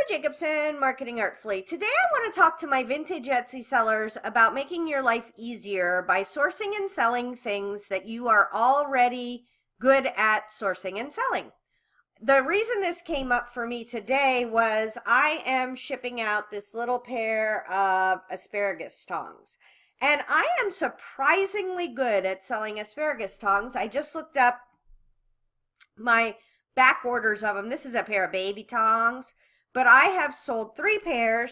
Jacobson, Marketing Artfully. Today I want to talk to my vintage Etsy sellers about making your life easier by sourcing and selling things that you are already good at sourcing and selling. The reason this came up for me today was I am shipping out this little pair of asparagus tongs. And I am surprisingly good at selling asparagus tongs. I just looked up my back orders of them. This is a pair of baby tongs. But I have sold 3 pairs,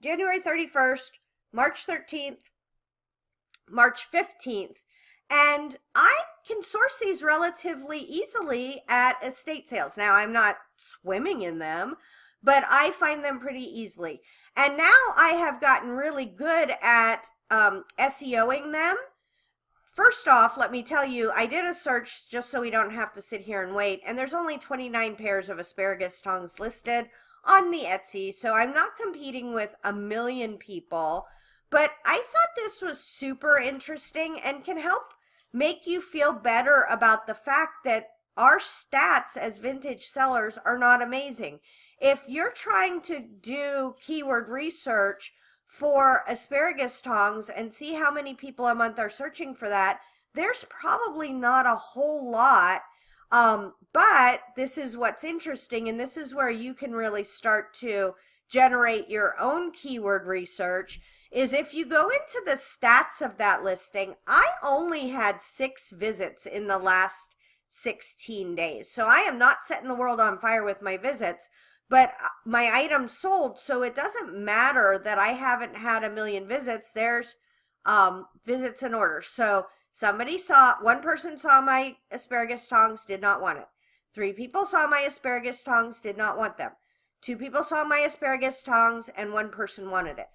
January 31st, March 13th, March 15th. And I can source these relatively easily at estate sales. Now, I'm not swimming in them, but I find them pretty easily. And now I have gotten really good at SEOing them. First off, let me tell you, I did a search just so we don't have to sit here and wait, and there's only 29 pairs of asparagus tongs listed on the Etsy, so I'm not competing with a million people, but I thought this was super interesting and can help make you feel better about the fact that our stats as vintage sellers are not amazing. If you're trying to do keyword research for asparagus tongs and see how many people a month are searching for that, there's probably not a whole lot, but this is what's interesting, and this is where you can really start to generate your own keyword research, is if you go into the stats of that listing, I only had 6 visits in the last 16 days. So I am not setting the world on fire with my visits, but my items sold, so it doesn't matter that I haven't had a million visits. There's visits and orders. So one person saw my asparagus tongs, did not want it. 3 people saw my asparagus tongs, did not want them. 2 people saw my asparagus tongs, and 1 person wanted it.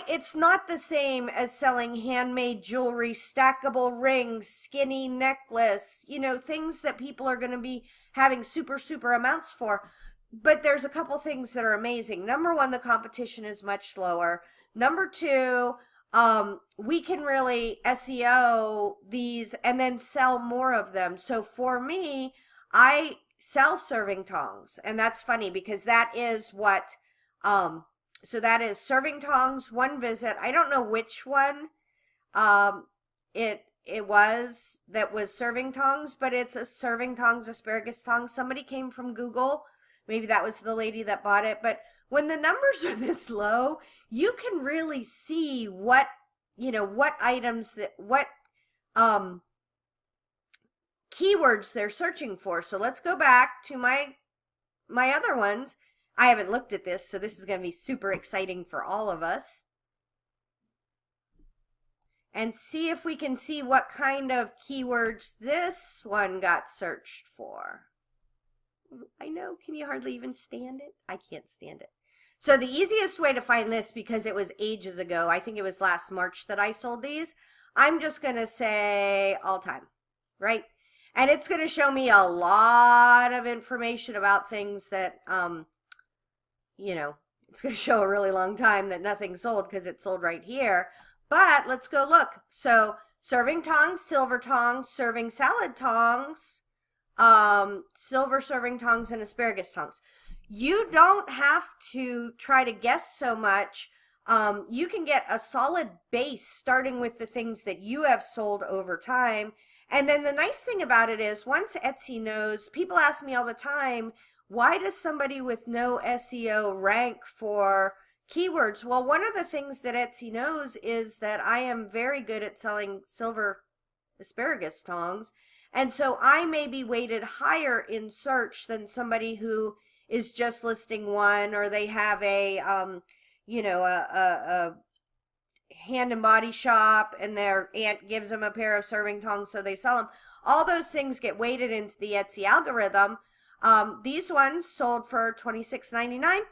It's not the same as selling handmade jewelry, stackable rings, skinny necklace, things that people are going to be having super amounts for. But there's a couple things that are amazing. Number 1, the competition is much lower. Number 2, we can really SEO these and then sell more of them. So for me, I sell serving tongs, and that's funny because that is what, so that is serving tongs, 1 visit. I don't know which one it was that was serving tongs, but it's a serving tongs, asparagus tongs. Somebody came from Google. Maybe that was the lady that bought it. But when the numbers are this low, you can really see what items, what keywords they're searching for. So let's go back to my other ones. I haven't looked at this, so this is going to be super exciting for all of us. And see if we can see what kind of keywords this one got searched for. I know, can you hardly even stand it? I can't stand it. So the easiest way to find this, because it was ages ago, I think it was last March that I sold these, I'm just going to say all time, right? And it's going to show me a lot of information about things that, it's going to show a really long time that nothing sold because it sold right here. But let's go look. So serving tongs, silver tongs, serving salad tongs, silver serving tongs, and asparagus tongs. You don't have to try to guess so much. You can get a solid base starting with the things that you have sold over time. And then the nice thing about it is once Etsy knows, people ask me all the time, why does somebody with no SEO rank for keywords? Well, one of the things that Etsy knows is that I am very good at selling silver asparagus tongs. And so I may be weighted higher in search than somebody who is just listing one, or they have a hand and body shop and their aunt gives them a pair of serving tongs, so they sell them. All those things get weighted into the Etsy algorithm. These ones sold for $26.99.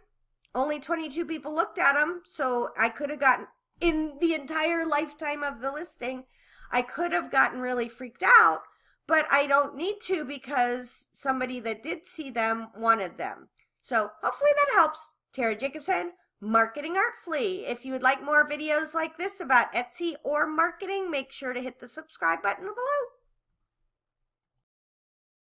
Only 22 people looked at them, so I could have gotten, in the entire lifetime of the listing, I could have gotten really freaked out. But I don't need to because somebody that did see them wanted them. So hopefully that helps. Tara Jacobson, Marketing Artfully. If you would like more videos like this about Etsy or marketing, make sure to hit the subscribe button below.